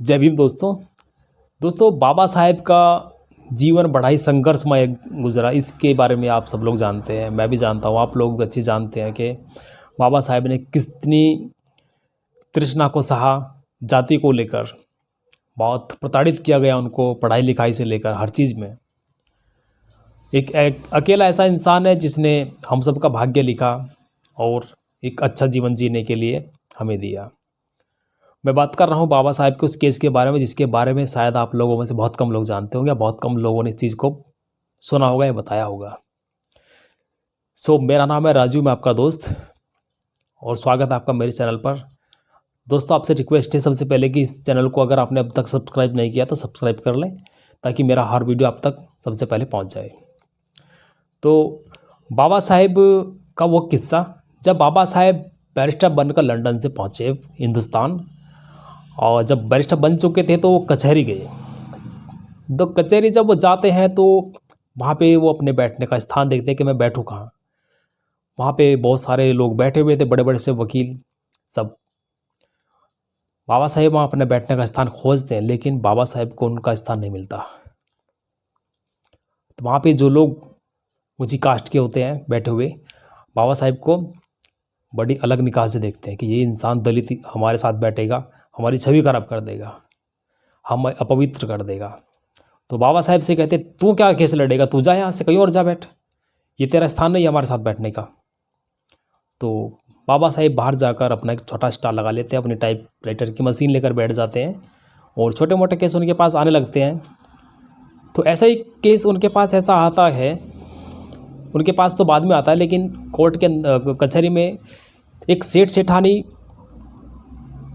जय भीम दोस्तों। बाबा साहेब का जीवन बड़ा ही संघर्षमय गुजरा, इसके बारे में आप सब लोग जानते हैं, मैं भी जानता हूँ, आप लोग अच्छे जानते हैं कि बाबा साहेब ने कितनी तृष्णा को सहा। जाति को लेकर बहुत प्रताड़ित किया गया उनको, पढ़ाई लिखाई से लेकर हर चीज़ में। एक अकेला ऐसा इंसान है जिसने हम सब का भाग्य लिखा और एक अच्छा जीवन जीने के लिए हमें दिया। मैं बात कर रहा हूँ बाबा साहेब के उस केस के बारे में जिसके बारे में शायद आप लोगों में से बहुत कम लोग जानते होंगे, बहुत कम लोगों ने इस चीज़ को सुना होगा या बताया होगा। मेरा नाम है राजू, मैं आपका दोस्त, और स्वागत है आपका मेरे चैनल पर। दोस्तों, आपसे रिक्वेस्ट है सबसे पहले कि इस चैनल को अगर आपने अब तक सब्सक्राइब नहीं किया तो सब्सक्राइब कर लें, ताकि मेरा हर वीडियो आप तक सबसे पहले पहुँच जाए। तो बाबा साहेब का वो किस्सा, जब बाबा साहेब बैरिस्टर बनकर लंदन से पहुँचे हिंदुस्तान, और जब बैरिस्टर बन चुके थे तो वो कचहरी गए। तो कचहरी जब वो जाते हैं तो वहाँ पे वो अपने बैठने का स्थान देखते हैं कि मैं बैठूँ कहाँ। वहाँ पे बहुत सारे लोग बैठे हुए थे, बड़े बड़े से वकील सब। बाबा साहेब वहाँ अपने बैठने का स्थान खोजते हैं, लेकिन बाबा साहेब को उनका स्थान नहीं मिलता। तो वहाँ पे जो लोग ऊँची कास्ट के होते हैं बैठे हुए, बाबा साहेब को बड़ी अलग निगाह से देखते हैं कि ये इंसान दलित हमारे साथ बैठेगा, हमारी छवि खराब कर देगा, हम अपवित्र कर देगा। तो बाबा साहेब से कहते, तू क्या केस लड़ेगा, तू जा यहाँ से, कहीं और जा बैठ, ये तेरा स्थान नहीं है हमारे साथ बैठने का। तो बाबा साहेब बाहर जाकर अपना एक छोटा स्टॉल लगा लेते हैं, अपनी टाइप राइटर की मशीन लेकर बैठ जाते हैं, और छोटे मोटे केस उनके पास आने लगते हैं। तो ऐसा ही केस उनके पास ऐसा आता है, उनके पास तो बाद में आता है, लेकिन कोर्ट के कचहरी में एक सेठ सेठानी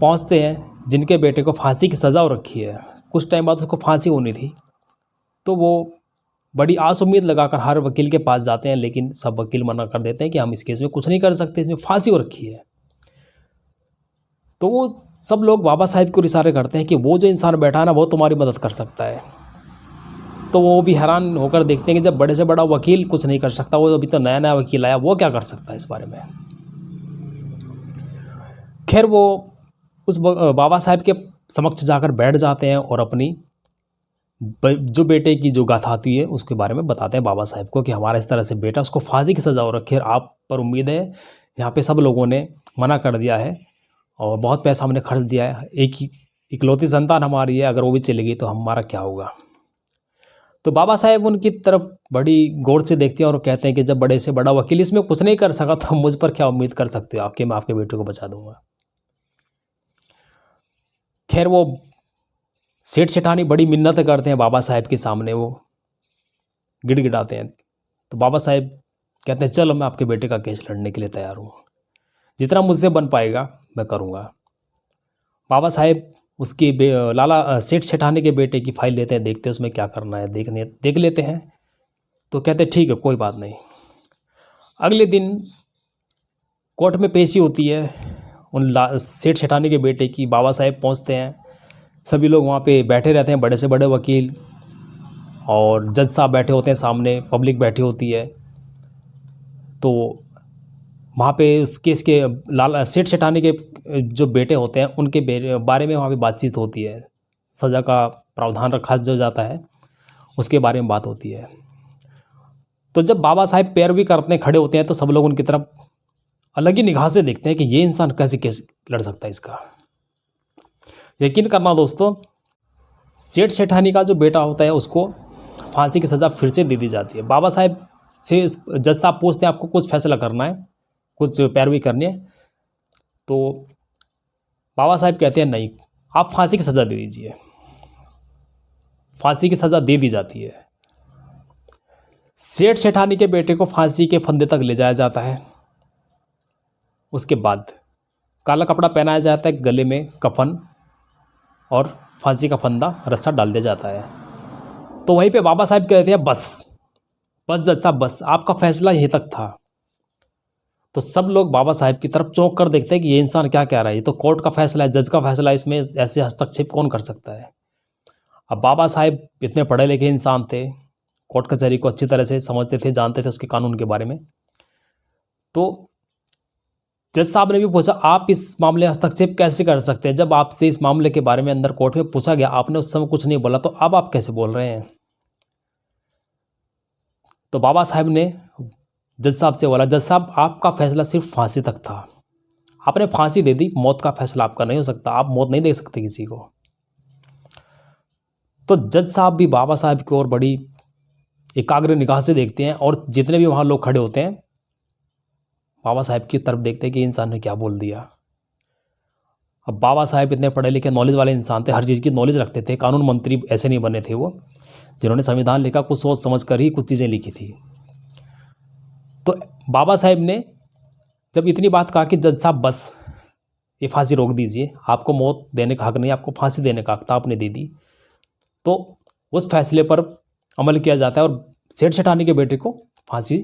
पहुंचते हैं जिनके बेटे को फांसी की सज़ा हो रखी है। कुछ टाइम बाद उसको फांसी होनी थी, तो वो बड़ी आस उम्मीद लगाकर हर वकील के पास जाते हैं, लेकिन सब वकील मना कर देते हैं कि हम इस केस में कुछ नहीं कर सकते, इसमें फांसी हो रखी है। तो वो सब लोग बाबा साहेब को इशारे करते हैं कि वो जो इंसान बैठा है ना, वो तुम्हारी मदद कर सकता है। तो वो भी हैरान होकर देखते हैं कि जब बड़े से बड़ा वकील कुछ नहीं कर सकता, वो अभी तो नया नया वकील आया, वो क्या कर सकता है इस बारे में। खैर, वो उस बाबा साहेब के समक्ष जाकर बैठ जाते हैं और अपनी जो बेटे की जो गाथा आती है उसके बारे में बताते हैं बाबा साहेब को कि हमारा इस तरह से बेटा, उसको फांसी की सज़ा हो रखी है, आप पर उम्मीद है, यहाँ पे सब लोगों ने मना कर दिया है और बहुत पैसा हमने खर्च दिया है, एक ही इकलौती संतान हमारी है, अगर वो भी चली गई तो हमारा क्या होगा। तो बाबा साहेब उनकी तरफ बड़ी गौर से देखते हैं और कहते हैं कि जब बड़े से बड़ा वकील इसमें कुछ नहीं कर सका, तो मुझ पर क्या उम्मीद कर सकते हो आपके, मैं आपके बेटे को बचा दूंगा। खैर, वो सेठ सेठानी बड़ी मिन्नत करते हैं बाबा साहेब के सामने, वो गिड़गिड़ाते हैं। तो बाबा साहेब कहते हैं, चलो मैं आपके बेटे का केस लड़ने के लिए तैयार हूँ, जितना मुझसे बन पाएगा मैं करूँगा। बाबा साहेब उसकी लाला सेठ सेठानी के बेटे की फाइल लेते हैं, देखते हैं उसमें क्या करना है, देख लेते हैं। तो कहते हैं ठीक है, कोई बात नहीं। अगले दिन कोर्ट में पेशी होती है उन सेठ सेठानी के बेटे की। बाबा साहेब पहुँचते हैं, सभी लोग वहाँ पे बैठे रहते हैं, बड़े से बड़े वकील और जज साहब बैठे होते हैं सामने, पब्लिक बैठी होती है। तो वहाँ पे उस केस के सेठ सेठानी के जो बेटे होते हैं उनके बारे में वहाँ पे बातचीत होती है, सज़ा का प्रावधान रखा जो जाता है उसके बारे में बात होती है। तो जब बाबा साहेब पैरवी करने खड़े होते हैं तो सब लोग उनकी तरफ अलग ही निगाह से देखते हैं कि ये इंसान कैसे केस लड़ सकता है इसका। यकीन करना दोस्तों, सेठ सेठानी का जो बेटा होता है उसको फांसी की सज़ा फिर से दे दी जाती है। बाबा साहेब से जज साहब पूछते हैं, आपको कुछ फैसला करना है, कुछ पैरवी करनी है। तो बाबा साहेब कहते हैं, नहीं, आप फांसी की सज़ा दे दीजिए। फांसी की सज़ा दे दी जाती है। सेठ सेठानी के बेटे को फांसी के फंदे तक ले जाया जाता है। उसके बाद काला कपड़ा पहनाया जाता है, गले में कफन और फांसी का फंदा रस्सा डाल दिया जाता है। तो वहीं पे बाबा साहब कहते हैं, बस बस जज साहब, बस आपका फैसला यहीं तक था। तो सब लोग बाबा साहब की तरफ चौंक कर देखते हैं कि ये इंसान क्या कह रहा है, ये तो कोर्ट का फैसला है, जज का फैसला है, इसमें ऐसे हस्तक्षेप कौन कर सकता है। अब बाबा साहब इतने पढ़े लिखे इंसान थे, कोर्ट कचहरी को अच्छी तरह से समझते थे, जानते थे उसके कानून के बारे में। तो जज साहब ने भी पूछा आप इस मामले में हस्तक्षेप कैसे कर सकते हैं, जब आपसे इस मामले के बारे में अंदर कोर्ट में पूछा गया आपने उस समय कुछ नहीं बोला, तो अब आप कैसे बोल रहे हैं। तो बाबा साहब ने जज साहब से बोला, जज साहब आपका फैसला सिर्फ फांसी तक था, आपने फांसी दे दी, मौत का फैसला आपका नहीं हो सकता, आप मौत नहीं दे सकते किसी को। तो जज साहब भी बाबा साहब की ओर बड़ी एकाग्र निगाह से देखते हैं और जितने भी वहाँ लोग खड़े होते हैं बाबा साहब की तरफ देखते हैं कि इंसान ने क्या बोल दिया। अब बाबा साहब इतने पढ़े लिखे नॉलेज वाले इंसान थे, हर चीज़ की नॉलेज रखते थे, कानून मंत्री ऐसे नहीं बने थे वो जिन्होंने संविधान लिखा, कुछ सोच समझ कर ही कुछ चीज़ें लिखी थी। तो बाबा साहब ने जब इतनी बात कहा कि जज साहब बस ये फांसी रोक दीजिए, आपको मौत देने का हक नहीं, आपको फांसी देने का हक था, आपने दे दी, तो उस फैसले पर अमल किया जाता है और सेठ सेठानी के बेटे को फांसी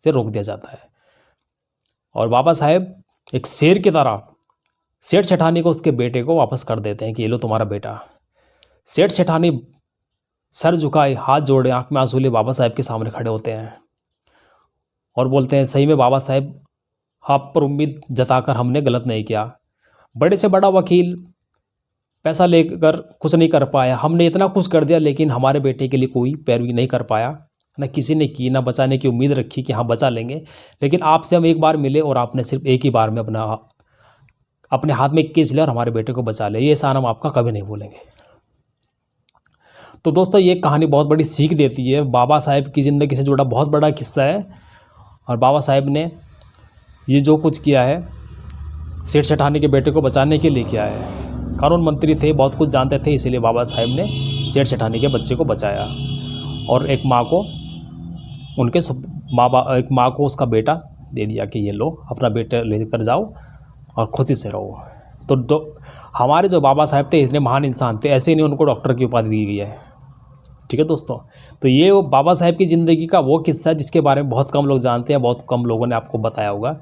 से रोक दिया जाता है। और बाबा साहब एक शेर की तरह सेठ सेठानी को उसके बेटे को वापस कर देते हैं कि ये लो तुम्हारा बेटा। सेठ सेठानी सर झुकाए, हाथ जोड़े, आंख में आंसू लिए बाबा साहब के सामने खड़े होते हैं और बोलते हैं सही में बाबा साहब आप पर उम्मीद जताकर हमने गलत नहीं किया, बड़े से बड़ा वकील पैसा लेकर कुछ नहीं कर पाया, हमने इतना कुछ कर दिया लेकिन हमारे बेटे के लिए कोई पैरवी नहीं कर पाया, ना किसी ने की, ना बचाने की उम्मीद रखी कि हाँ बचा लेंगे, लेकिन आपसे हम एक बार मिले और आपने सिर्फ एक ही बार में अपने हाथ में एक केस लिया और हमारे बेटे को बचा लिया, ये एहसान हम आपका कभी नहीं भूलेंगे। तो दोस्तों ये कहानी बहुत बड़ी सीख देती है, बाबा साहब की ज़िंदगी से जुड़ा बहुत बड़ा किस्सा है और बाबा साहब ने ये जो कुछ किया है सेठ सेठानी के बेटे को बचाने के लिए किया है। कानून मंत्री थे, बहुत कुछ जानते थे, इसीलिए बाबा साहब ने सेठ सेठानी के बच्चे को बचाया और एक माँ को एक माँ को उसका बेटा दे दिया कि ये लो अपना बेटा लेकर जाओ और खुशी से रहो। तो हमारे जो बाबा साहब थे इतने महान इंसान थे, ऐसे नहीं उनको डॉक्टर की उपाधि दी गई है। ठीक है दोस्तों, तो ये वो बाबा साहब की ज़िंदगी का वो किस्सा है जिसके बारे में बहुत कम लोग जानते हैं, बहुत कम लोगों ने आपको बताया होगा।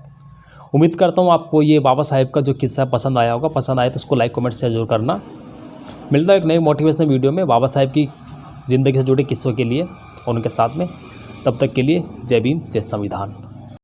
उम्मीद करता हूँ आपको ये बाबा साहब का जो किस्सा पसंद आया होगा। पसंद आए तो उसको लाइक कमेंट से जरूर करना। मिलता है एक नई मोटिवेशनल वीडियो में बाबा साहब की ज़िंदगी से जुड़े किस्सों के लिए और उनके साथ में। तब तक के लिए जय भीम, जय संविधान।